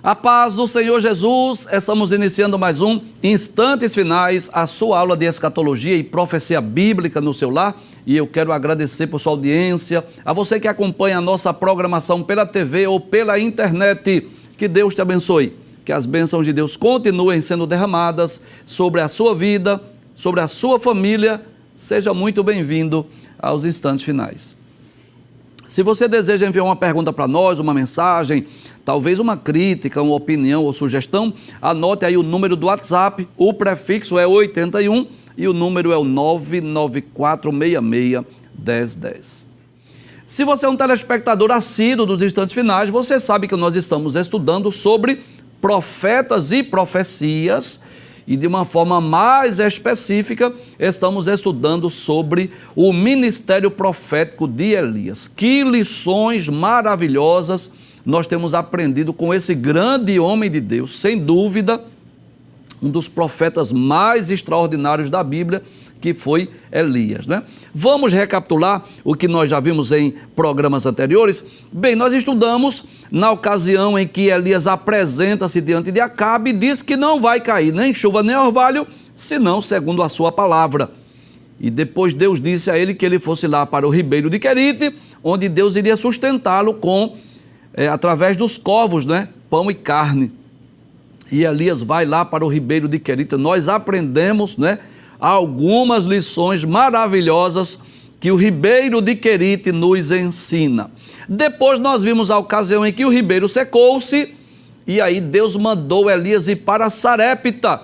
A paz do Senhor Jesus, estamos iniciando mais um Instantes Finais, a sua aula de escatologia e profecia bíblica no seu lar. E eu quero agradecer por sua audiência, a você que acompanha a nossa programação pela TV ou pela internet. Que Deus te abençoe, que as bênçãos de Deus continuem sendo derramadas sobre a sua vida, sobre a sua família. Seja muito bem-vindo aos Instantes Finais. Se você deseja enviar uma pergunta para nós, uma mensagem, talvez uma crítica, uma opinião ou sugestão, anote aí o número do WhatsApp, o prefixo é 81 e o número é o 994661010. Se você é um telespectador assíduo dos Instantes Finais, você sabe que nós estamos estudando sobre profetas e profecias, e de uma forma mais específica, estamos estudando sobre o ministério profético de Elias. Que lições maravilhosas nós temos aprendido com esse grande homem de Deus, sem dúvida, um dos profetas mais extraordinários da Bíblia, que foi Elias, né? Vamos recapitular o que nós já vimos em programas anteriores. Bem, nós estudamos na ocasião em que Elias apresenta-se diante de Acabe e diz que não vai cair nem chuva nem orvalho, senão segundo a sua palavra. E depois Deus disse a ele que ele fosse lá para o ribeiro de Querite, onde Deus iria sustentá-lo através dos corvos, né? Pão e carne. E Elias vai lá para o ribeiro de Querite. Nós aprendemos, né, algumas lições maravilhosas que o ribeiro de Querite nos ensina. Depois nós vimos a ocasião em que o ribeiro secou-se, e aí Deus mandou Elias ir para Sarepta,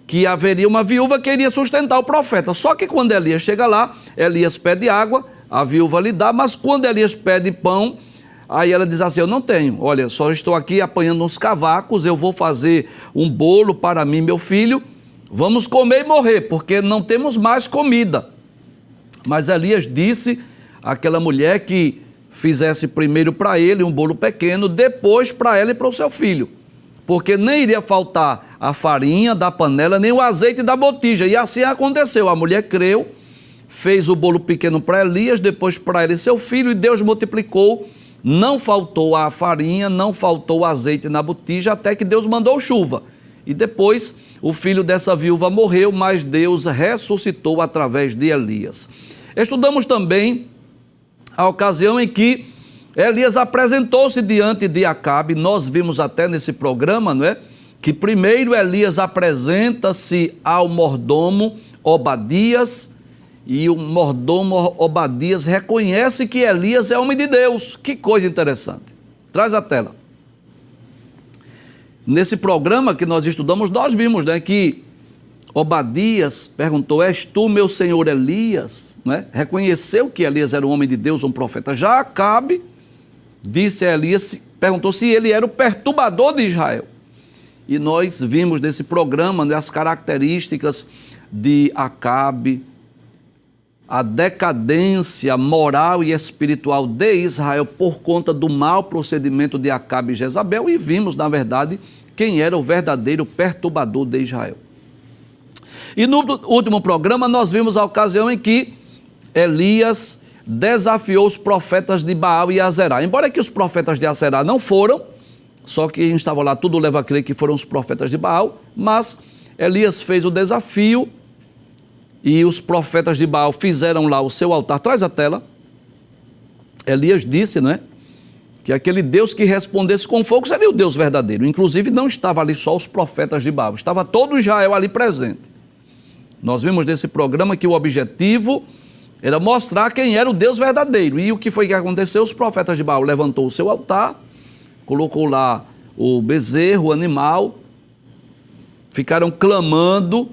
que haveria uma viúva que iria sustentar o profeta. Só que quando Elias chega lá, Elias pede água, a viúva lhe dá, mas quando Elias pede pão, aí ela diz assim: eu não tenho, olha, só estou aqui apanhando uns cavacos, eu vou fazer um bolo para mim e meu filho, vamos comer e morrer, porque não temos mais comida. Mas Elias disse àquela mulher que fizesse primeiro para ele um bolo pequeno, depois para ela e para o seu filho, porque nem iria faltar a farinha da panela, nem o azeite da botija. E assim aconteceu, a mulher creu, fez o bolo pequeno para Elias, depois para ela e seu filho, e Deus multiplicou. Não faltou a farinha, não faltou o azeite na botija, até que Deus mandou chuva. E depois o filho dessa viúva morreu, mas Deus ressuscitou através de Elias. Estudamos também a ocasião em que Elias apresentou-se diante de Acabe. Nós vimos até nesse programa, não é? Que primeiro Elias apresenta-se ao mordomo Obadias, e o mordomo Obadias reconhece que Elias é homem de Deus. Que coisa interessante. Traz a tela. Nesse programa que nós estudamos, nós vimos, né, que Obadias perguntou: és tu, meu senhor Elias? Né? Reconheceu que Elias era um homem de Deus, um profeta. Já Acabe disse a Elias, perguntou se ele era o perturbador de Israel. E nós vimos nesse programa, né, as características de Acabe, a decadência moral e espiritual de Israel por conta do mau procedimento de Acabe e Jezabel, e vimos, na verdade, quem era o verdadeiro perturbador de Israel. E no último programa nós vimos a ocasião em que Elias desafiou os profetas de Baal e Azerá. Embora que os profetas de Azerá não foram, só que quem estava lá tudo leva a crer que foram os profetas de Baal, mas Elias fez o desafio e os profetas de Baal fizeram lá o seu altar. Traz a tela. Elias disse, né, que aquele Deus que respondesse com fogo seria o Deus verdadeiro. Inclusive não estava ali só os profetas de Baal, estava todo Israel ali presente. Nós vimos nesse programa que o objetivo era mostrar quem era o Deus verdadeiro. E o que foi que aconteceu? Os profetas de Baal levantou o seu altar, colocou lá o bezerro, o animal, ficaram clamando,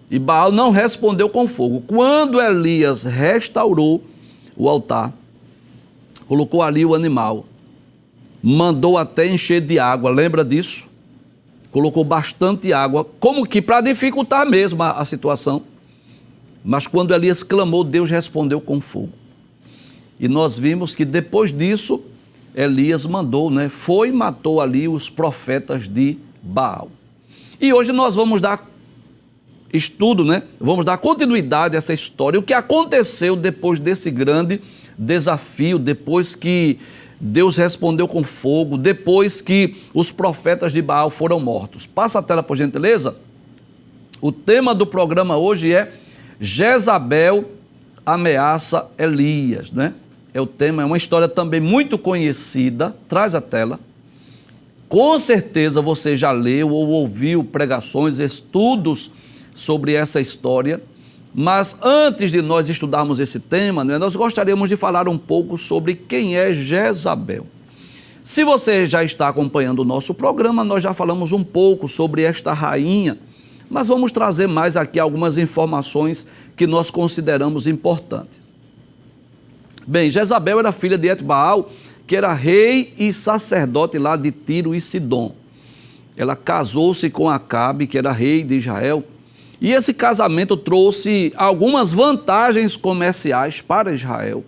e Baal não respondeu com fogo. Quando Elias restaurou o altar, colocou ali o animal, mandou até encher de água, lembra disso? Colocou bastante água, como que para dificultar mesmo a situação. Mas quando Elias clamou, Deus respondeu com fogo. E nós vimos que depois disso, Elias mandou, né? Foi e matou ali os profetas de Baal. E hoje nós vamos dar estudo, né? Vamos dar continuidade a essa história. O que aconteceu depois desse grande desafio, depois que Deus respondeu com fogo depois que os profetas de Baal foram mortos. Passa a tela, por gentileza. O tema do programa hoje é Jezabel ameaça Elias, né? É o tema, é uma história também muito conhecida. Traz a tela. Com certeza você já leu ou ouviu pregações, estudos sobre essa história. Mas antes de nós estudarmos esse tema, né, nós gostaríamos de falar um pouco sobre quem é Jezabel. Se você já está acompanhando o nosso programa, nós já falamos um pouco sobre esta rainha, mas vamos trazer mais aqui algumas informações que nós consideramos importantes. Bem, Jezabel era filha de Etbaal, que era rei e sacerdote lá de Tiro e Sidom. Ela casou-se com Acabe, que era rei de Israel, e esse casamento trouxe algumas vantagens comerciais para Israel.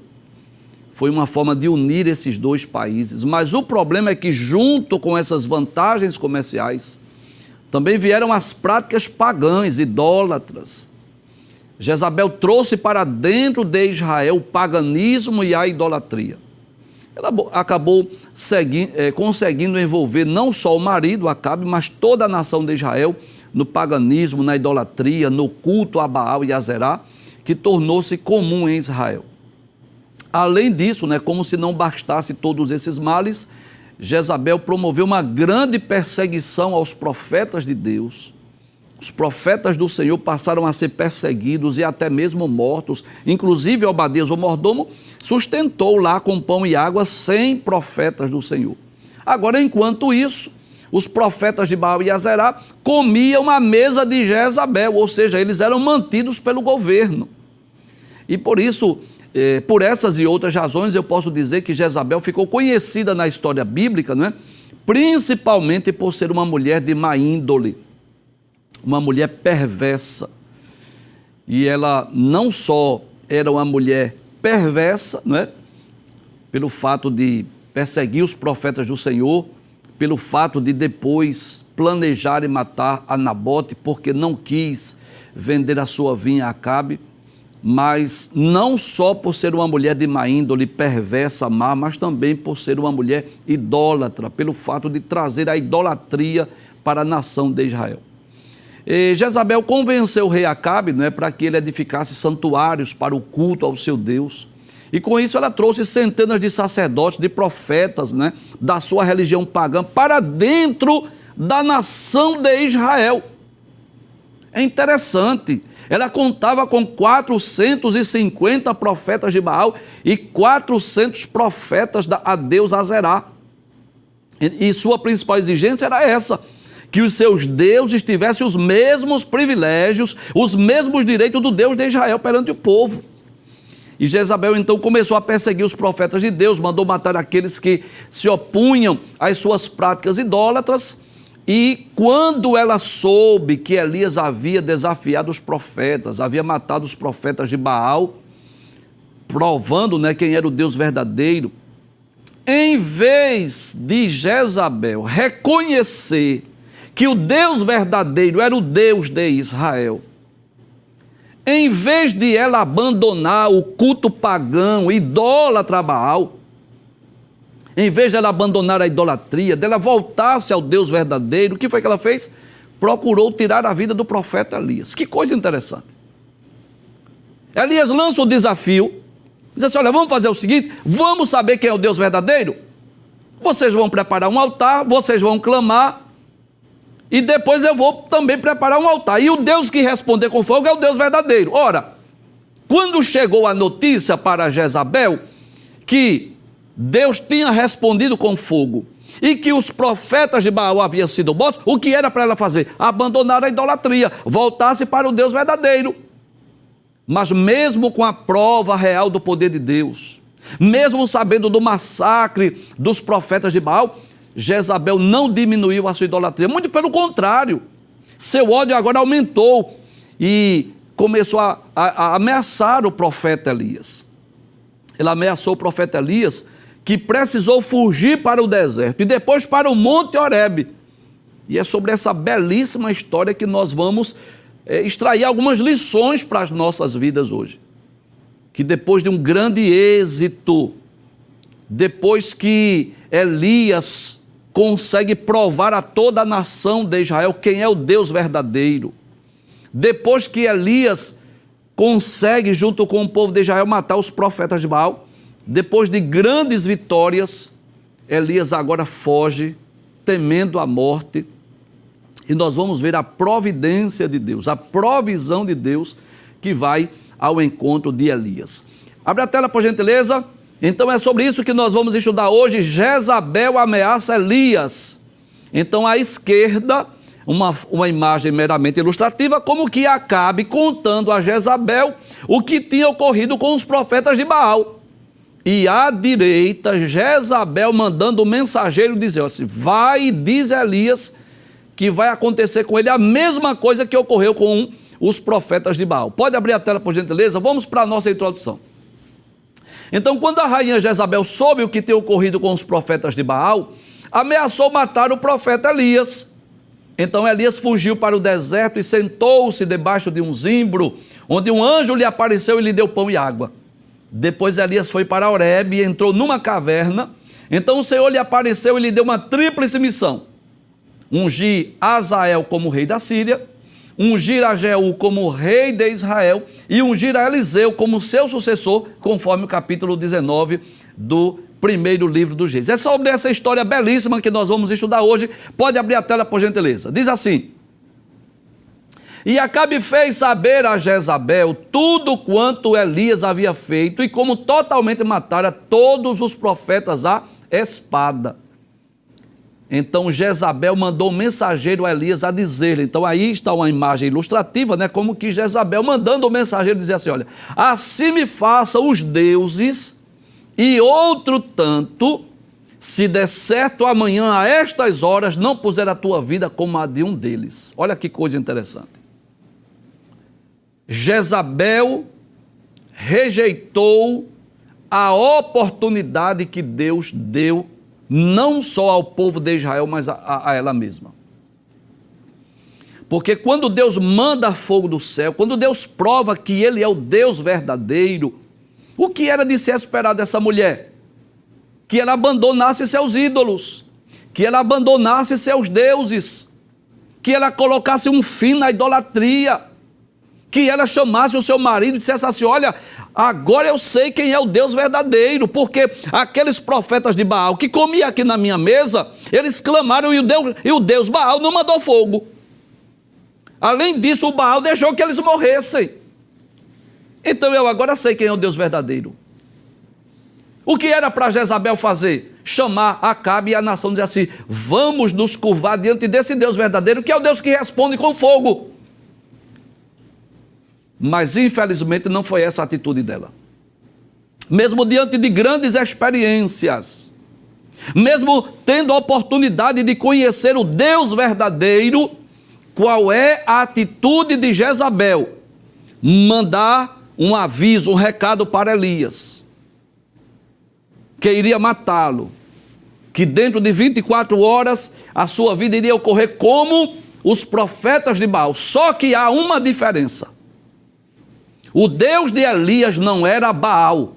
Foi uma forma de unir esses dois países, mas o problema é que junto com essas vantagens comerciais, também vieram as práticas pagãs, idólatras. Jezabel trouxe para dentro de Israel o paganismo e a idolatria. Ela acabou conseguindo envolver não só o marido, Acabe, mas toda a nação de Israel no paganismo, na idolatria, no culto a Baal e a Zerá, que tornou-se comum em Israel. Além disso, né, como se não bastasse todos esses males, Jezabel promoveu uma grande perseguição aos profetas de Deus. Os profetas do Senhor passaram a ser perseguidos e até mesmo mortos. Inclusive, Obadias, o mordomo, sustentou lá com pão e água 100 profetas do Senhor. Agora, enquanto isso, os profetas de Baal e Azerá comiam à mesa de Jezabel, ou seja, eles eram mantidos pelo governo. E por isso, por essas e outras razões, eu posso dizer que Jezabel ficou conhecida na história bíblica, não é? Principalmente por ser uma mulher de má índole, uma mulher perversa. E ela não só era uma mulher perversa, não é? Pelo fato de perseguir os profetas do Senhor, pelo fato de depois planejar e matar a Nabote, porque não quis vender a sua vinha a Acabe, mas não só por ser uma mulher de má índole, perversa, má, mas também por ser uma mulher idólatra, pelo fato de trazer a idolatria para a nação de Israel. E Jezabel convenceu o rei Acabe, né, para que ele edificasse santuários para o culto ao seu Deus. E com isso ela trouxe centenas de sacerdotes, de profetas, né, da sua religião pagã para dentro da nação de Israel. É interessante, ela contava com 450 profetas de Baal e 400 profetas a Deus Azerá. E sua principal exigência era essa, que os seus deuses tivessem os mesmos privilégios, os mesmos direitos do Deus de Israel perante o povo. E Jezabel então começou a perseguir os profetas de Deus, mandou matar aqueles que se opunham às suas práticas idólatras. E quando ela soube que Elias havia desafiado os profetas, havia matado os profetas de Baal, provando, né, quem era o Deus verdadeiro, em vez de Jezabel reconhecer que o Deus verdadeiro era o Deus de Israel, em vez de ela abandonar o culto pagão, idólatra a Baal, em vez de ela abandonar a idolatria, dela voltar-se ao Deus verdadeiro, o que foi que ela fez? Procurou tirar a vida do profeta Elias. Que coisa interessante. Elias lança o desafio, diz assim: olha, vamos fazer o seguinte, vamos saber quem é o Deus verdadeiro? Vocês vão preparar um altar, vocês vão clamar, e depois eu vou também preparar um altar. E o Deus que responder com fogo é o Deus verdadeiro. Ora, quando chegou a notícia para Jezabel que Deus tinha respondido com fogo e que os profetas de Baal haviam sido mortos, o que era para ela fazer? Abandonar a idolatria, voltar-se para o Deus verdadeiro. Mas mesmo com a prova real do poder de Deus, mesmo sabendo do massacre dos profetas de Baal, Jezabel não diminuiu a sua idolatria, muito pelo contrário, seu ódio agora aumentou e começou a ameaçar o profeta Elias. Ela ameaçou o profeta Elias, que precisou fugir para o deserto e depois para o Monte Horebe. E é sobre essa belíssima história que nós vamos extrair algumas lições para as nossas vidas hoje. Que depois de um grande êxito depois que Elias consegue provar a toda a nação de Israel quem é o Deus verdadeiro, depois que Elias consegue, junto com o povo de Israel, matar os profetas de Baal, depois de grandes vitórias, Elias agora foge, temendo a morte, e nós vamos ver a providência de Deus, a provisão de Deus que vai ao encontro de Elias. Abre a tela, por gentileza. Então é sobre isso que nós vamos estudar hoje. Jezabel ameaça Elias. Então à esquerda, uma imagem meramente ilustrativa, como que Acabe contando a Jezabel o que tinha ocorrido com os profetas de Baal. E à direita, Jezabel mandando o mensageiro dizer assim: vai e diz a Elias que vai acontecer com ele a mesma coisa que ocorreu com os profetas de Baal. Pode abrir a tela, por gentileza? Vamos para a nossa introdução. Então, quando a rainha Jezabel soube o que tinha ocorrido com os profetas de Baal, ameaçou matar o profeta Elias. Então Elias fugiu para o deserto e sentou-se debaixo de um zimbro, onde um anjo lhe apareceu e lhe deu pão e água. Depois Elias foi para Horebe e entrou numa caverna. Então o Senhor lhe apareceu e lhe deu uma tríplice missão: ungir Azael como rei da Síria, ungir a Jeú como rei de Israel e ungir a Eliseu como seu sucessor, conforme o capítulo 19 do primeiro livro dos Reis. É sobre essa história belíssima que nós vamos estudar hoje. Pode abrir a tela, por gentileza. Diz assim: e Acabe fez saber a Jezabel tudo quanto Elias havia feito e como totalmente matara todos os profetas à espada. Então Jezabel mandou um mensageiro a Elias a dizer, então aí está uma imagem ilustrativa, né? Como que Jezabel mandando o mensageiro dizer assim: olha, assim me façam os deuses e outro tanto, se der certo amanhã a estas horas não puser a tua vida como a de um deles. Olha que coisa interessante. Jezabel rejeitou a oportunidade que Deus deu não só ao povo de Israel, mas a ela mesma. Porque quando Deus manda fogo do céu, quando Deus prova que Ele é o Deus verdadeiro, o que era de se esperar dessa mulher? Que ela abandonasse seus ídolos, que ela abandonasse seus deuses, que ela colocasse um fim na idolatria, que ela chamasse o seu marido e dissesse assim: olha, agora eu sei quem é o Deus verdadeiro, porque aqueles profetas de Baal que comiam aqui na minha mesa, eles clamaram e o Deus Baal não mandou fogo. Além disso, o Baal deixou que eles morressem. Então eu agora sei quem é o Deus verdadeiro. O que era para Jezabel fazer? Chamar Acabe e a nação dizer assim: vamos nos curvar diante desse Deus verdadeiro, que é o Deus que responde com fogo. Mas infelizmente não foi essa a atitude dela. Mesmo diante de grandes experiências, mesmo tendo a oportunidade de conhecer o Deus verdadeiro, qual é a atitude de Jezabel? Mandar um aviso, um recado para Elias, que iria matá-lo, que dentro de 24 horas a sua vida iria ocorrer como os profetas de Baal. Só que há uma diferença. O Deus de Elias não era Baal.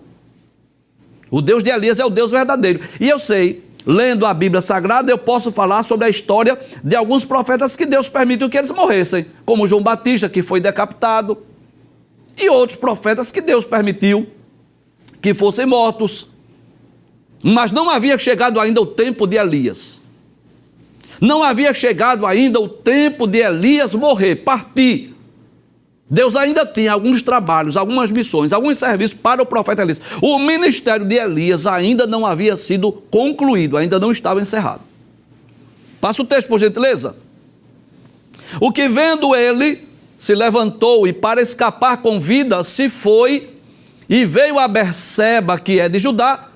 O Deus de Elias é o Deus verdadeiro. E eu sei, lendo a Bíblia Sagrada, eu posso falar sobre a história de alguns profetas que Deus permitiu que eles morressem, como João Batista, que foi decapitado, e outros profetas que Deus permitiu que fossem mortos. Mas não havia chegado ainda o tempo de Elias. Não havia chegado ainda o tempo de Elias morrer, partir. Deus ainda tinha alguns trabalhos, algumas missões, alguns serviços para o profeta Elias. O ministério de Elias ainda não havia sido concluído, ainda não estava encerrado. Passa o texto, por gentileza. O que vendo ele, se levantou e para escapar com vida, se foi e veio a Berseba, que é de Judá,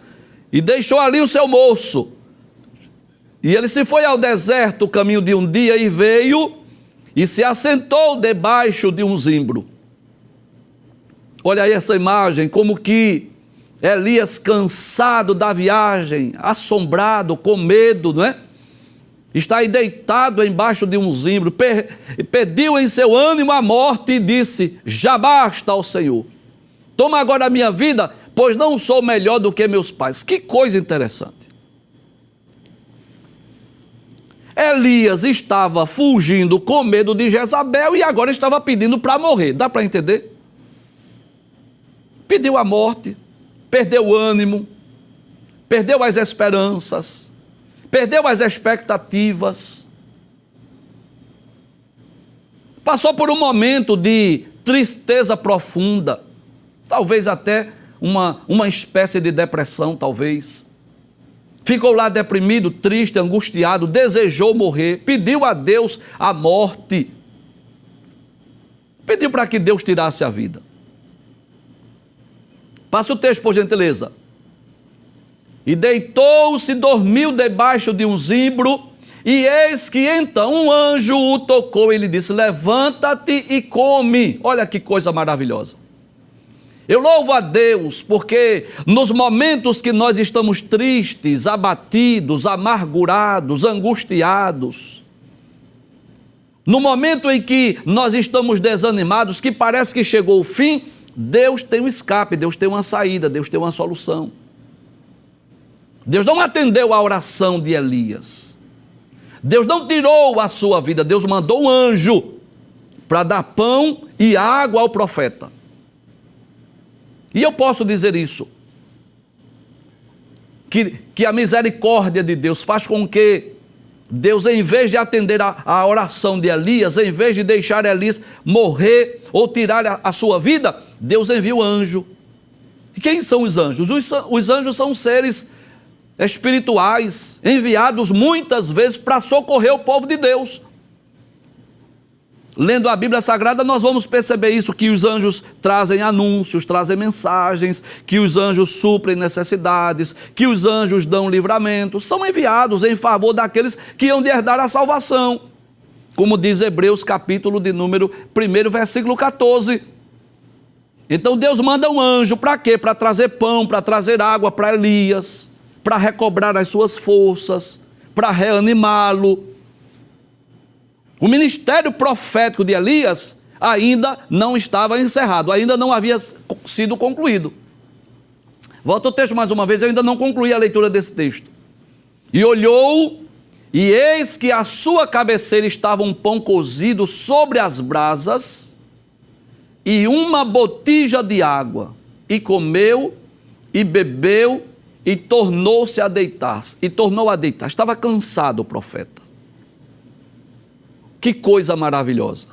e deixou ali o seu moço. E ele se foi ao deserto, o caminho de um dia, e veio e se assentou debaixo de um zimbro. Olha aí essa imagem, como que Elias, cansado da viagem, assombrado, com medo, não é? Está aí deitado embaixo de um zimbro, pediu em seu ânimo a morte e disse: já basta ao Senhor, toma agora a minha vida, pois não sou melhor do que meus pais. Que coisa interessante. Elias estava fugindo com medo de Jezabel e agora estava pedindo para morrer. Dá para entender? Pediu a morte, perdeu o ânimo, perdeu as esperanças, perdeu as expectativas. Passou por um momento de tristeza profunda, talvez até uma espécie de depressão, talvez. Ficou lá deprimido, triste, angustiado, desejou morrer, pediu a Deus a morte. Pediu para que Deus tirasse a vida. Passa o texto, por gentileza. E deitou-se, dormiu debaixo de um zimbro, e eis que então um anjo o tocou e lhe disse: levanta-te e come. Olha que coisa maravilhosa. Eu louvo a Deus, porque nos momentos que nós estamos tristes, abatidos, amargurados, angustiados, no momento em que nós estamos desanimados, que parece que chegou o fim, Deus tem um escape, Deus tem uma saída, Deus tem uma solução. Deus não atendeu a oração de Elias. Deus não tirou a sua vida, Deus mandou um anjo para dar pão e água ao profeta. E eu posso dizer isso, que a misericórdia de Deus faz com que Deus, em vez de atender a oração de Elias, em vez de deixar Elias morrer ou tirar a sua vida, Deus envia o anjo. E quem são os anjos? Os anjos são seres espirituais, enviados muitas vezes para socorrer o povo de Deus. Lendo a Bíblia Sagrada, nós vamos perceber isso, que os anjos trazem anúncios, trazem mensagens, que os anjos suprem necessidades, que os anjos dão livramento, são enviados em favor daqueles que hão de herdar a salvação. Como diz Hebreus, capítulo de número 1, versículo 14. Então Deus manda um anjo para quê? Para trazer pão, para trazer água para Elias, para recobrar as suas forças, para reanimá-lo. O ministério profético de Elias ainda não estava encerrado, ainda não havia sido concluído. Volta o texto mais uma vez, eu ainda não concluí a leitura desse texto. E olhou, e eis que à sua cabeceira estava um pão cozido sobre as brasas e uma botija de água. E comeu, e bebeu, e tornou-se a deitar. Estava cansado o profeta. Que coisa maravilhosa.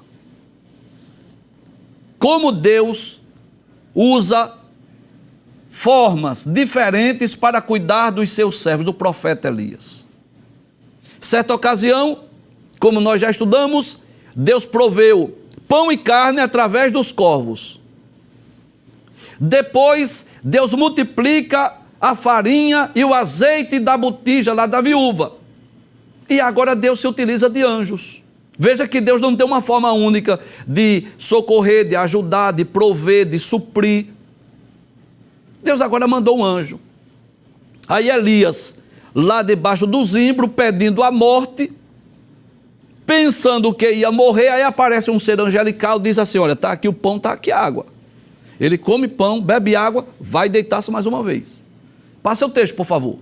Como Deus usa formas diferentes para cuidar dos seus servos, do profeta Elias. Certa ocasião, como nós já estudamos, Deus proveu pão e carne através dos corvos. Depois, Deus multiplica a farinha e o azeite da botija lá da viúva. E agora Deus se utiliza de anjos. Veja que Deus não tem uma forma única de socorrer, de ajudar, de prover, de suprir. Deus agora mandou um anjo. Aí Elias, lá debaixo do zimbro, pedindo a morte, pensando que ia morrer, aí aparece um ser angelical, diz assim: olha, está aqui o pão, está aqui a água. Ele come pão, bebe água, vai deitar-se mais uma vez. Passa o texto, por favor.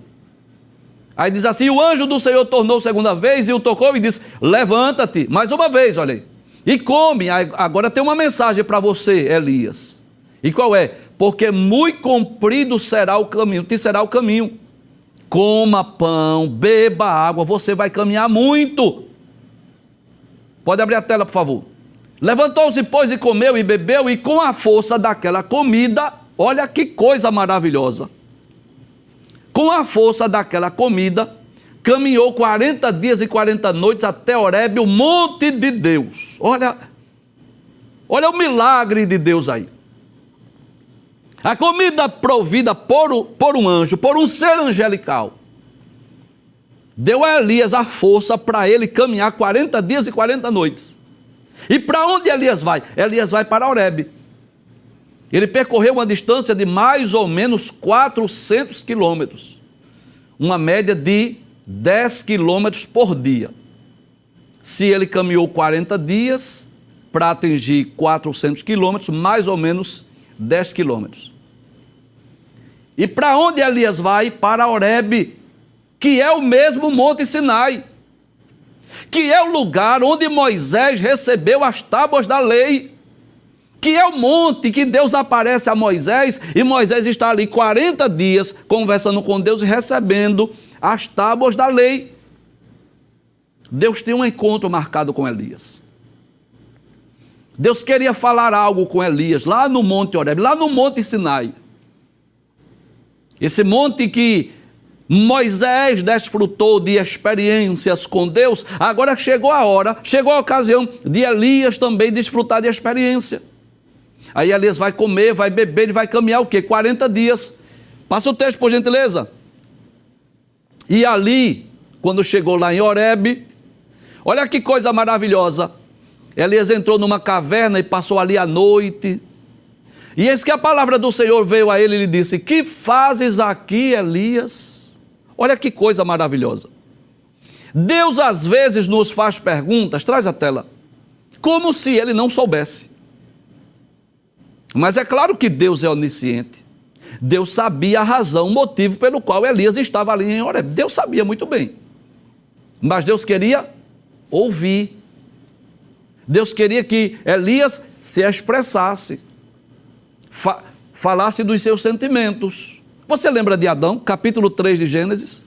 Aí diz assim: o anjo do Senhor tornou segunda vez e o tocou e disse: levanta-te, mais uma vez, olha aí, e come. Agora tem uma mensagem para você, Elias. E qual é? Porque muito comprido será o caminho, te será o caminho. Coma pão, beba água, você vai caminhar muito. Pode abrir a tela, por favor. Levantou-se, pois, e comeu e bebeu, e com a força daquela comida, olha que coisa maravilhosa. Com a força daquela comida, caminhou 40 dias e 40 noites até Horebe, o monte de Deus. Olha o milagre de Deus aí. A comida provida por um anjo, por um ser angelical, deu a Elias a força para ele caminhar 40 dias e 40 noites. E para onde Elias vai? Elias vai para Horebe. Ele percorreu uma distância de mais ou menos 400 quilômetros, uma média de 10 quilômetros por dia. Se ele caminhou 40 dias para atingir 400 quilômetros, mais ou menos 10 quilômetros. E para onde Elias vai? Para Horebe, que é o mesmo Monte Sinai, que é o lugar onde Moisés recebeu as tábuas da lei, que é o monte que Deus aparece a Moisés, e Moisés está ali 40 dias conversando com Deus e recebendo as tábuas da lei. Deus tem um encontro marcado com Elias. Deus queria falar algo com Elias, lá no Monte Horebe, lá no Monte Sinai. Esse monte que Moisés desfrutou de experiências com Deus, agora chegou a hora, chegou a ocasião de Elias também desfrutar de experiência. Aí Elias vai comer, vai beber e vai caminhar o quê? 40 dias. Passa o texto, por gentileza. E ali, quando chegou lá em Horebe, olha que coisa maravilhosa. Elias entrou numa caverna e passou ali a noite. E eis que a palavra do Senhor veio a ele e lhe disse: que fazes aqui, Elias? Olha que coisa maravilhosa. Deus às vezes nos faz perguntas, traz a tela, como se ele não soubesse. Mas é claro que Deus é onisciente. Deus sabia a razão, o motivo pelo qual Elias estava ali em Horebe. Deus sabia muito bem. Mas Deus queria ouvir. Deus queria que Elias se expressasse, falasse dos seus sentimentos. Você lembra de Adão, capítulo 3 de Gênesis?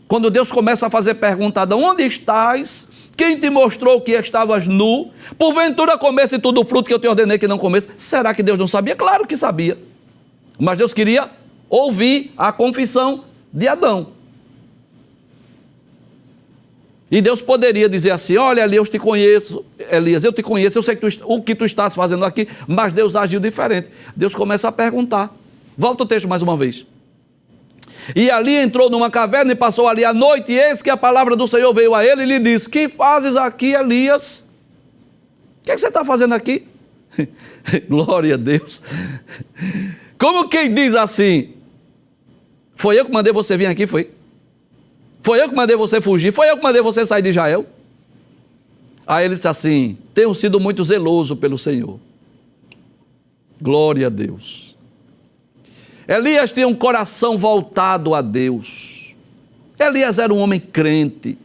Quando Deus começa a fazer pergunta a Adão: onde estás? Quem te mostrou que estavas nu? Porventura comesse tudo o fruto que eu te ordenei que não comesse? Será que Deus não sabia? Claro que sabia. Mas Deus queria ouvir a confissão de Adão. E Deus poderia dizer assim: olha, Elias, eu te conheço, eu sei que o que tu estás fazendo aqui, mas Deus agiu diferente. Deus começa a perguntar. Volta o texto mais uma vez. E ali entrou numa caverna e passou ali a noite, e eis que a palavra do Senhor veio a ele e lhe disse: que fazes aqui, Elias? O que você está fazendo aqui? Glória a Deus. Como quem diz assim: foi eu que mandei você vir aqui, foi? Foi eu que mandei você fugir, foi eu que mandei você sair de Israel? Aí ele disse assim: tenho sido muito zeloso pelo Senhor. Glória a Deus. Elias tinha um coração voltado a Deus. Elias era um homem crente.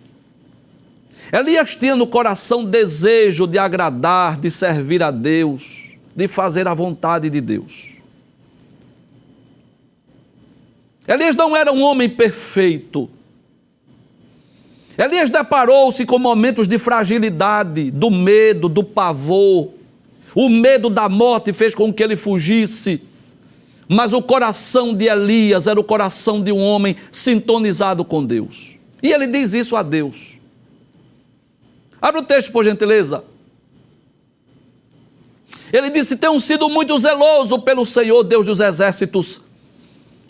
Elias tinha no coração desejo de agradar, de servir a Deus, de fazer a vontade de Deus. Elias não era um homem perfeito. Elias deparou-se com momentos de fragilidade, do medo, do pavor. O medo da morte fez com que ele fugisse. Mas o coração de Elias era o coração de um homem sintonizado com Deus. E ele diz isso a Deus. Abre o texto, por gentileza. Ele disse: tenho sido muito zeloso pelo Senhor, Deus dos exércitos,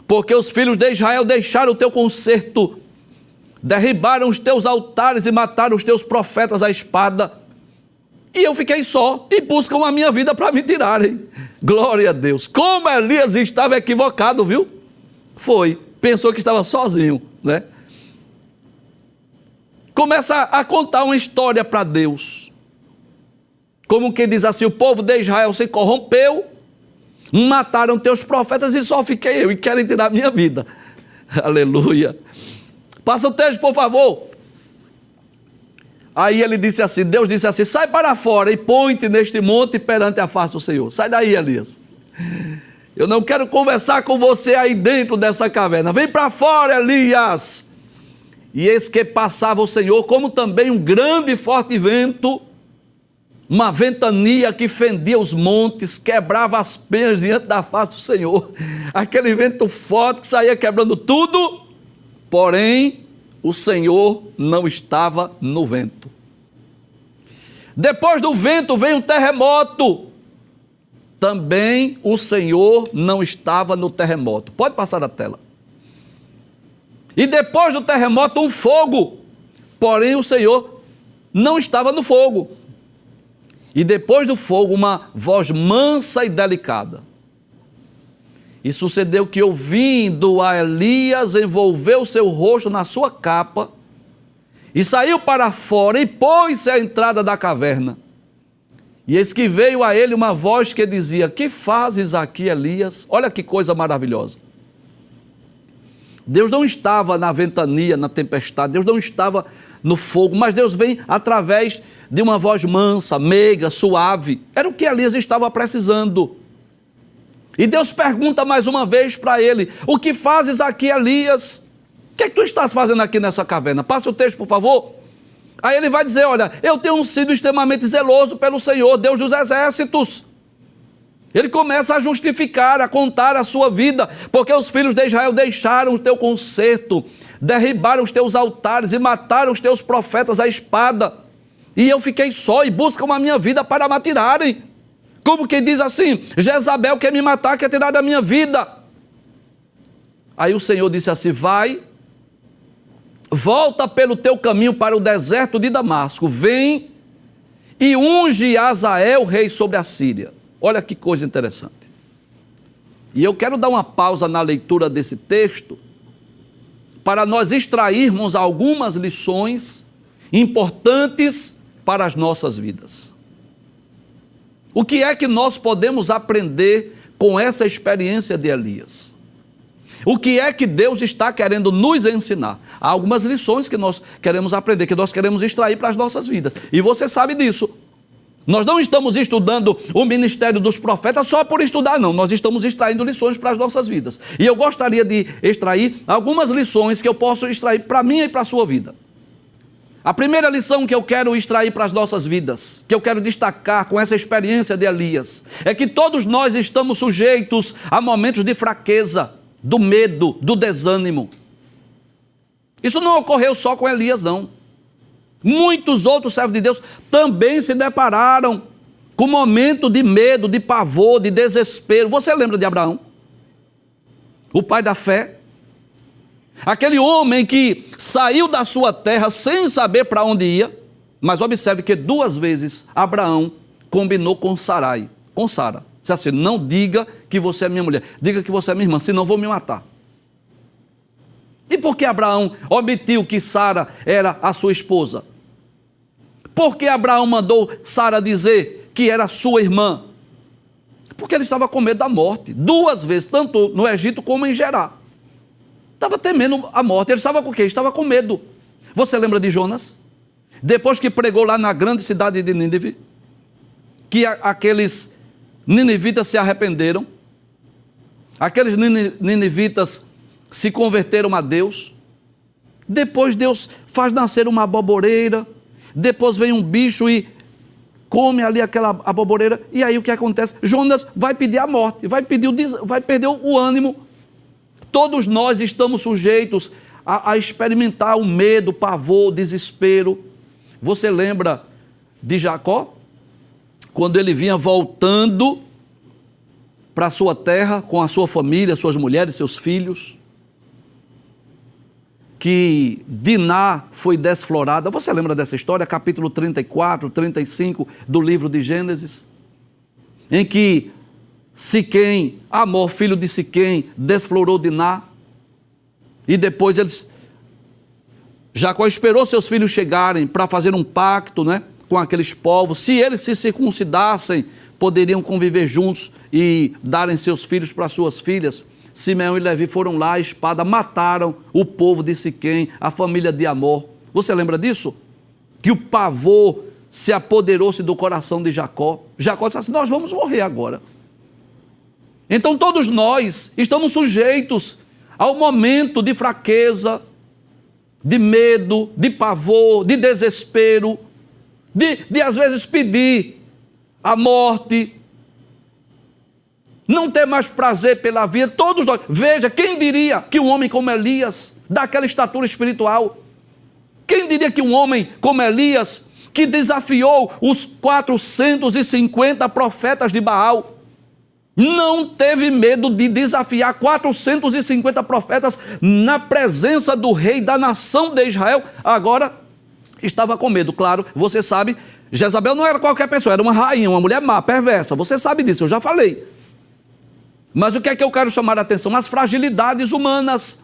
porque os filhos de Israel deixaram o teu concerto, derribaram os teus altares e mataram os teus profetas à espada. E eu fiquei só, e buscam a minha vida para me tirarem. Glória a Deus. Como Elias estava equivocado, viu? Foi. Pensou que estava sozinho, né? Começa a contar uma história para Deus. Como quem diz assim: o povo de Israel se corrompeu, mataram teus profetas e só fiquei eu, e querem tirar minha vida. Aleluia. Passa o texto, por favor. Aí ele disse assim, Deus disse assim: sai para fora e põe-te neste monte perante a face do Senhor. Sai daí, Elias. Eu não quero conversar com você aí dentro dessa caverna. Vem para fora, Elias. E eis que passava o Senhor, como também um grande e forte vento, uma ventania que fendia os montes, quebrava as penhas diante da face do Senhor. Aquele vento forte que saía quebrando tudo, porém o Senhor não estava no vento. Depois do vento veio um terremoto. Também o Senhor não estava no terremoto. Pode passar a tela. E depois do terremoto um fogo. Porém o Senhor não estava no fogo. E depois do fogo uma voz mansa e delicada. E sucedeu que, ouvindo a Elias, envolveu seu rosto na sua capa e saiu para fora e pôs-se à entrada da caverna. E eis que veio a ele uma voz que dizia: que fazes aqui, Elias? Olha que coisa maravilhosa. Deus não estava na ventania, na tempestade, Deus não estava no fogo, mas Deus vem através de uma voz mansa, meiga, suave. Era o que Elias estava precisando. E Deus pergunta mais uma vez para ele: o que fazes aqui, Elias? O que é que tu estás fazendo aqui nessa caverna? Passa o texto, por favor. Aí ele vai dizer: olha, eu tenho sido extremamente zeloso pelo Senhor, Deus dos exércitos. Ele começa a justificar, a contar a sua vida, porque os filhos de Israel deixaram o teu concerto, derribaram os teus altares e mataram os teus profetas à espada. E eu fiquei só e buscam a minha vida para me atirarem. Como que diz assim: Jezabel quer me matar, quer tirar da minha vida. Aí o Senhor disse assim: vai, volta pelo teu caminho para o deserto de Damasco, vem e unge Azael, rei sobre a Síria. Olha que coisa interessante. E eu quero dar uma pausa na leitura desse texto para nós extrairmos algumas lições importantes para as nossas vidas. O que é que nós podemos aprender com essa experiência de Elias? O que é que Deus está querendo nos ensinar? Há algumas lições que nós queremos aprender, que nós queremos extrair para as nossas vidas. E você sabe disso. Nós não estamos estudando o ministério dos profetas só por estudar, não. Nós estamos extraindo lições para as nossas vidas. E eu gostaria de extrair algumas lições que eu posso extrair para mim e para a sua vida. A primeira lição que eu quero extrair para as nossas vidas, que eu quero destacar com essa experiência de Elias, é que todos nós estamos sujeitos a momentos de fraqueza, do medo, do desânimo. Isso não ocorreu só com Elias, não. Muitos outros servos de Deus também se depararam com momento de medo, de pavor, de desespero. Você lembra de Abraão? O pai da fé? Aquele homem que saiu da sua terra sem saber para onde ia, mas observe que 2 vezes Abraão combinou com Sarai, com Sara. Disse assim: não diga que você é minha mulher, diga que você é minha irmã, senão vou me matar. E por que Abraão omitiu que Sara era a sua esposa? Por que Abraão mandou Sara dizer que era sua irmã? Porque ele estava com medo da morte, 2 vezes, tanto no Egito como em Gerar. Estava temendo a morte. Ele estava com o quê? Estava com medo. Você lembra de Jonas? Depois que pregou lá na grande cidade de Nínive, que aqueles ninivitas se arrependeram, aqueles ninivitas se converteram a Deus. Depois Deus faz nascer uma aboboreira, depois vem um bicho e come ali aquela aboboreira, e aí o que acontece? Jonas vai pedir a morte, vai perder o ânimo. Todos nós estamos sujeitos a experimentar o medo, o pavor, o desespero. Você lembra de Jacó? Quando ele vinha voltando para a sua terra, com a sua família, suas mulheres, seus filhos, que Diná foi desflorada. Você lembra dessa história? Capítulo 34, 35 do livro de Gênesis, em que Siquém, Amor, filho de Siquém, desflorou Diná, e depois Jacó esperou seus filhos chegarem para fazer um pacto, né, com aqueles povos. Se eles se circuncidassem, poderiam conviver juntos e darem seus filhos para suas filhas. Simeão e Levi foram lá, a espada, mataram o povo de Siquém, a família de Amor. Você lembra disso? Que o pavor se apoderou-se do coração de Jacó. Jacó disse assim: nós vamos morrer agora. Então todos nós estamos sujeitos ao momento de fraqueza, de medo, de pavor, de desespero, de às vezes pedir a morte, não ter mais prazer pela vida. Todos nós. Veja, quem diria que um homem como Elias, daquela estatura espiritual, quem diria que um homem como Elias, que desafiou os 450 profetas de Baal, não teve medo de desafiar 450 profetas na presença do rei da nação de Israel? Agora estava com medo. Claro, você sabe, Jezabel não era qualquer pessoa, era uma rainha, uma mulher má, perversa. Você sabe disso, eu já falei. Mas o que é que eu quero chamar a atenção? As fragilidades humanas.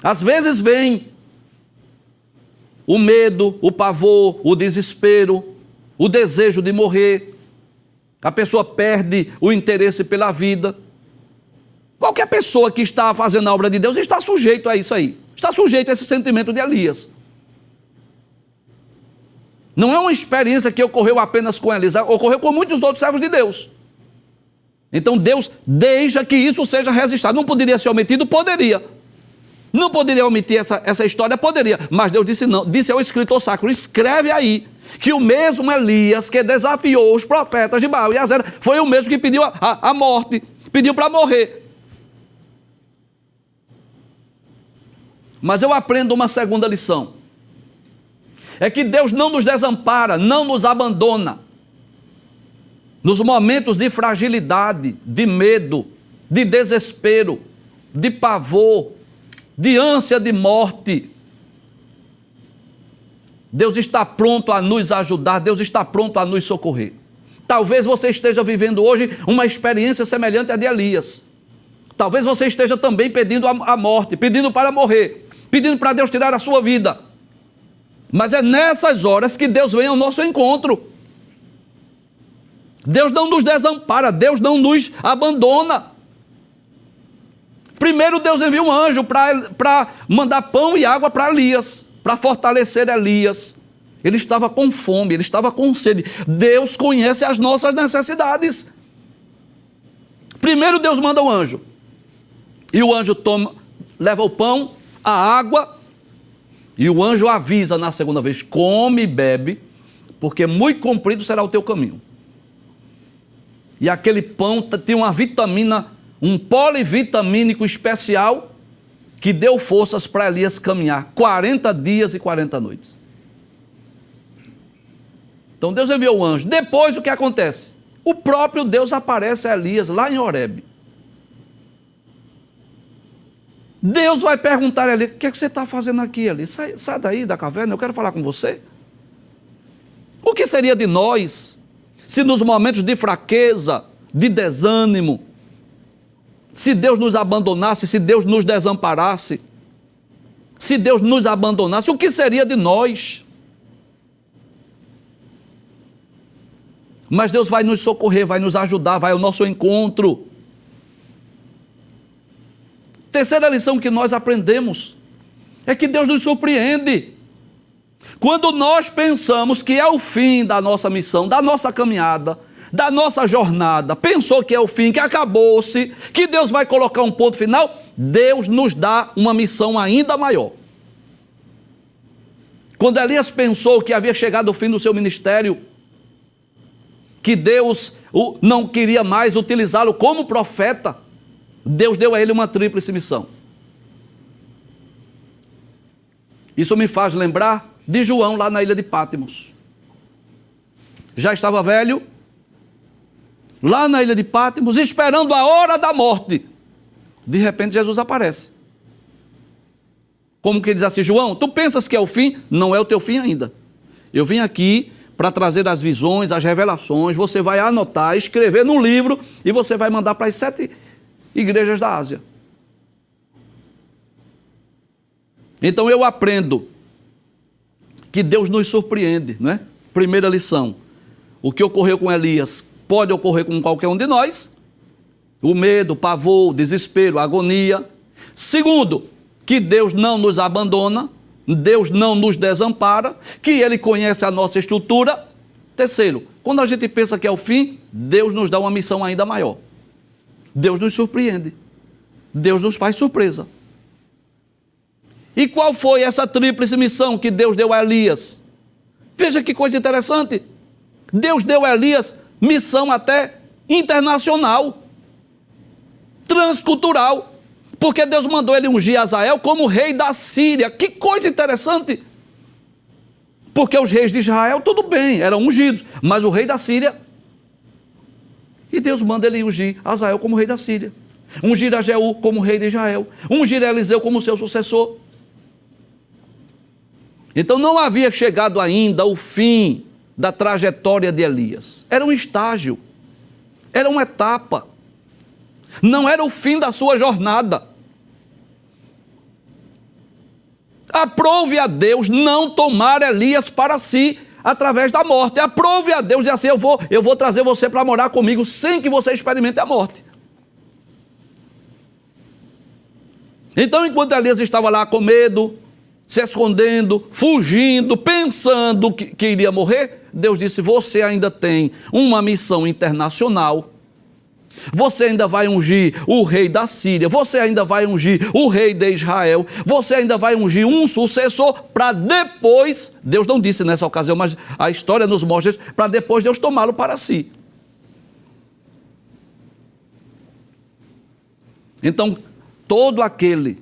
Às vezes vem o medo, o pavor, o desespero, o desejo de morrer, a pessoa perde o interesse pela vida. Qualquer pessoa que está fazendo a obra de Deus está sujeito a isso aí, está sujeito a esse sentimento de Elias. Não é uma experiência que ocorreu apenas com Elias, ocorreu com muitos outros servos de Deus. Então Deus deixa que isso seja registrado. Não poderia ser omitido? Poderia. Não poderia omitir essa história? Poderia. Mas Deus disse não, disse ao escritor sacro, escreve aí, que o mesmo Elias que desafiou os profetas de Baal e Azera, foi o mesmo que pediu a morte, pediu para morrer. Mas eu aprendo uma segunda lição. É que Deus não nos desampara, não nos abandona. Nos momentos de fragilidade, de medo, de desespero, de pavor, de ânsia de morte, Deus está pronto a nos ajudar, Deus está pronto a nos socorrer. Talvez você esteja vivendo hoje uma experiência semelhante à de Elias. Talvez você esteja também pedindo a morte, pedindo para morrer, pedindo para Deus tirar a sua vida. Mas é nessas horas que Deus vem ao nosso encontro. Deus não nos desampara, Deus não nos abandona. Primeiro Deus envia um anjo para mandar pão e água para Elias, para fortalecer Elias. Ele estava com fome, ele estava com sede. Deus conhece as nossas necessidades. Primeiro Deus manda um anjo. E o anjo leva o pão, a água, e o anjo avisa na segunda vez, come e bebe, porque muito comprido será o teu caminho. E aquele pão tinha uma vitamina, um polivitamínico especial, que deu forças para Elias caminhar 40 dias e 40 noites. Então Deus enviou o anjo. Depois o que acontece? O próprio Deus aparece a Elias lá em Horebe. Deus vai perguntar a Elias, o que é que você está fazendo aqui, Elias? Sai daí da caverna, eu quero falar com você. O que seria de nós se nos momentos de fraqueza, de desânimo, se Deus nos abandonasse, se Deus nos desamparasse, se Deus nos abandonasse, o que seria de nós? Mas Deus vai nos socorrer, vai nos ajudar, vai ao nosso encontro. Terceira lição que nós aprendemos é que Deus nos surpreende. Quando nós pensamos que é o fim da nossa missão, da nossa caminhada, da nossa jornada, pensou que é o fim, que acabou-se, que Deus vai colocar um ponto final, Deus nos dá uma missão ainda maior. Quando Elias pensou que havia chegado o fim do seu ministério, que Deus não queria mais utilizá-lo como profeta, Deus deu a ele uma tríplice missão. Isso me faz lembrar de João lá na ilha de Patmos. Já estava velho, lá na ilha de Patmos, esperando a hora da morte. De repente Jesus aparece. Como que diz assim, João, tu pensas que é o fim? Não é o teu fim ainda. Eu vim aqui para trazer as visões, as revelações, você vai anotar, escrever num livro e você vai mandar para as 7 igrejas da Ásia. Então eu aprendo que Deus nos surpreende, não é? Primeira lição, o que ocorreu com Elias pode ocorrer com qualquer um de nós, o medo, o pavor, o desespero, a agonia. Segundo, que Deus não nos abandona, Deus não nos desampara, que Ele conhece a nossa estrutura. Terceiro, quando a gente pensa que é o fim, Deus nos dá uma missão ainda maior. Deus nos surpreende, Deus nos faz surpresa. E qual foi essa tríplice missão que Deus deu a Elias? Veja que coisa interessante. Deus deu a Elias missão até internacional, transcultural, porque Deus mandou ele ungir Azael como rei da Síria. Que coisa interessante. Porque os reis de Israel, tudo bem, eram ungidos, mas o rei da Síria, e Deus manda ele ungir Azael como rei da Síria, ungir a Jeú como rei de Israel, ungir Eliseu como seu sucessor. Então não havia chegado ainda o fim da trajetória de Elias. Era um estágio, era uma etapa, não era o fim da sua jornada. Aprove a Deus não tomar Elias para si através da morte. Aprove a Deus e assim, eu vou trazer você para morar comigo sem que você experimente a morte. Então, enquanto Elias estava lá com medo, se escondendo, fugindo, pensando que iria morrer, Deus disse, você ainda tem uma missão internacional. Você ainda vai ungir o rei da Síria, você ainda vai ungir o rei de Israel, você ainda vai ungir um sucessor para depois, Deus não disse nessa ocasião, mas a história nos mostra isso, para depois Deus tomá-lo para si. Então, todo aquele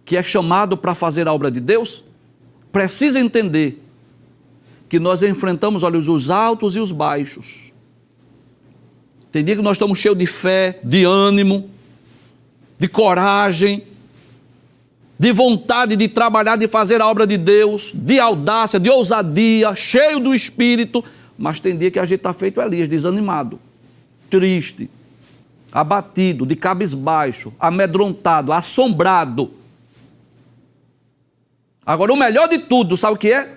que é chamado para fazer a obra de Deus, precisa entender que nós enfrentamos, olha, os altos e os baixos. Tem dia que nós estamos cheios de fé, de ânimo, de coragem, de vontade de trabalhar, de fazer a obra de Deus, de audácia, de ousadia, cheio do Espírito, mas tem dia que a gente está feito Elias, desanimado, triste, abatido, de cabisbaixo, amedrontado, assombrado. Agora, o melhor de tudo, sabe o que é?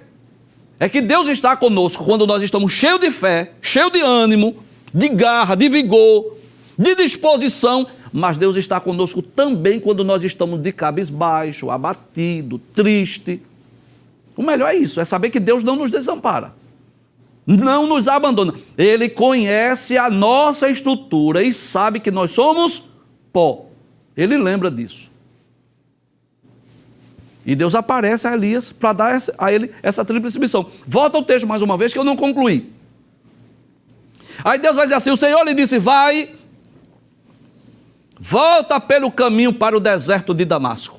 É que Deus está conosco quando nós estamos cheios de fé, cheios de ânimo, de garra, de vigor, de disposição, mas Deus está conosco também quando nós estamos de cabisbaixo, abatido, triste. O melhor é isso, é saber que Deus não nos desampara, não nos abandona. Ele conhece a nossa estrutura e sabe que nós somos pó. Ele lembra disso. E Deus aparece a Elias para dar a ele essa tríplice missão. Volta ao texto mais uma vez que eu não concluí. Aí Deus vai dizer assim, o Senhor lhe disse, volta pelo caminho para o deserto de Damasco.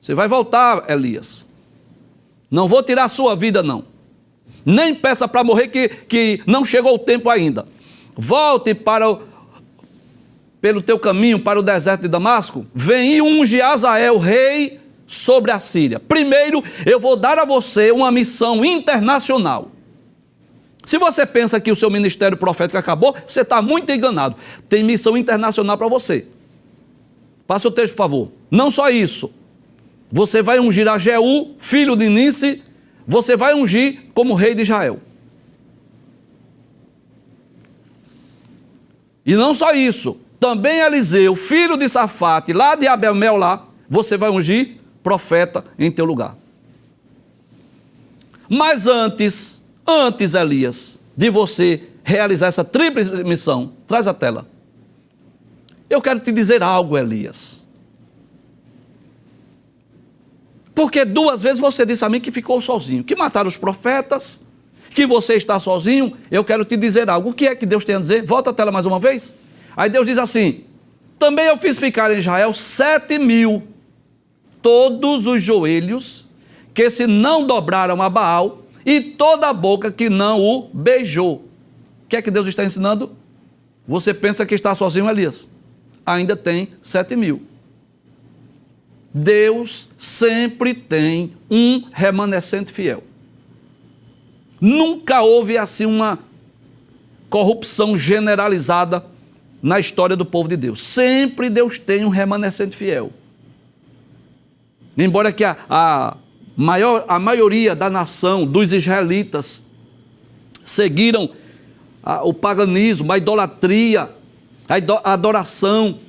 Você vai voltar, Elias. Não vou tirar a sua vida, não. Nem peça para morrer que não chegou o tempo ainda. Volte pelo teu caminho para o deserto de Damasco. Vem e unge Azael, rei sobre a Síria. Primeiro, eu vou dar a você uma missão internacional. Se você pensa que o seu ministério profético acabou, você está muito enganado. Tem missão internacional para você. Passa o texto, por favor. Não só isso. Você vai ungir a Jeú, filho de Nice, você vai ungir como rei de Israel. E não só isso. Também Eliseu, filho de Safate, lá de Abel-Mel, lá, você vai ungir profeta em teu lugar. Mas antes, Elias, de você realizar essa tríplice missão, traz a tela. Eu quero te dizer algo, Elias. Porque 2 vezes você disse a mim que ficou sozinho, que mataram os profetas, que você está sozinho. Eu quero te dizer algo. O que é que Deus tem a dizer? Volta a tela mais uma vez. Aí Deus diz assim, também eu fiz ficar em Israel 7.000, todos os joelhos que se não dobraram a Baal, e toda a boca que não o beijou. O que é que Deus está ensinando? Você pensa que está sozinho, Elias? Ainda tem 7.000. Deus sempre tem um remanescente fiel. Nunca houve assim uma corrupção generalizada na história do povo de Deus. Sempre Deus tem um remanescente fiel. Embora que a maioria da nação, dos israelitas, seguiram o paganismo, a idolatria, a adoração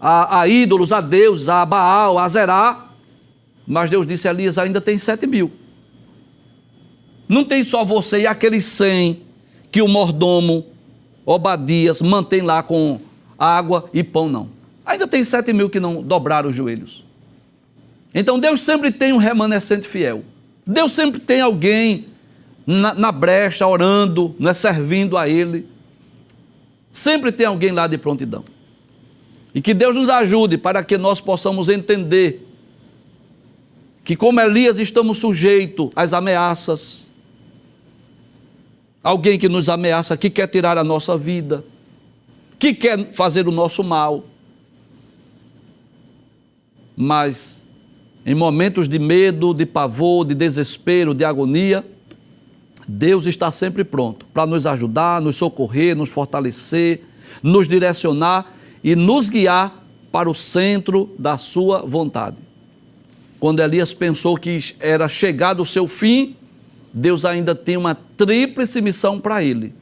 a ídolos, a deuses, a Baal, a Zerá. Mas Deus disse a Elias, ainda tem 7.000. Não tem só você e aqueles 100 que o mordomo Obadias mantém lá com água e pão, não. Ainda tem 7.000 que não dobraram os joelhos. Então Deus sempre tem um remanescente fiel. Deus sempre tem alguém na brecha, orando, servindo a Ele. Sempre tem alguém lá de prontidão. E que Deus nos ajude para que nós possamos entender que, como Elias, estamos sujeitos às ameaças. Alguém que nos ameaça, que quer tirar a nossa vida, que quer fazer o nosso mal. Mas, em momentos de medo, de pavor, de desespero, de agonia, Deus está sempre pronto para nos ajudar, nos socorrer, nos fortalecer, nos direcionar e nos guiar para o centro da sua vontade. Quando Elias pensou que era chegado o seu fim, Deus ainda tem uma tríplice missão para ele.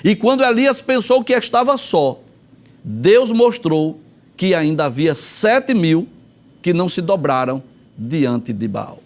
E quando Elias pensou que estava só, Deus mostrou que ainda havia 7.000 que não se dobraram diante de Baal.